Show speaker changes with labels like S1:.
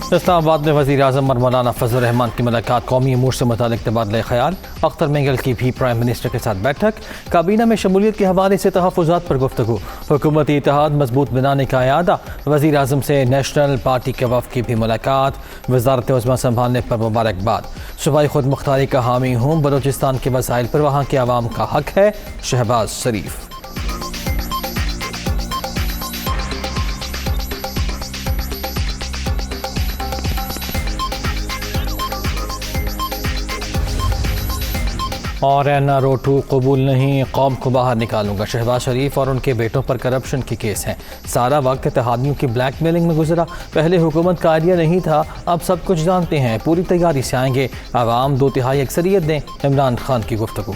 S1: इस्लामाबाद में वज़ीर आज़म और मौलाना फजल रहमान की मुलाकात, कौमी अमूर से मुतालिक तबादला ख्याल। अख्तर मेंगल की भी प्राइम मिनिस्टर के साथ बैठक। काबीना में शमूलियत के हवाले से तहफ़्फ़ुज़ात पर गुफ्तगू। हुकूमती इत्तेहाद मजबूत बनाने का इरादा। वज़ीर आज़म से नेशनल पार्टी के वफ़द की भी मुलाकात। वज़ारत उज़्मा संभालने पर मुबारकबाद। सूबाई खुद मुख्तारी का हामी हूँ, बलूचिस्तान के वसाइल पर वहाँ के आवाम का हक है। शहबाज शरीफ। और NRO 2 कबूल नहीं, कौम को बाहर निकालूंगा। शहबाज शरीफ और उनके बेटों पर करप्शन के केस हैं। सारा वक्त इत्तेहादियों की ब्लैकमेलिंग में गुजरा। पहले हुकूमत का आइडिया नहीं था, अब सब कुछ जानते हैं। पूरी तैयारी से आएंगे, आवाम 2/3 अक्सरियत दें। इमरान खान की गुफ्तगू।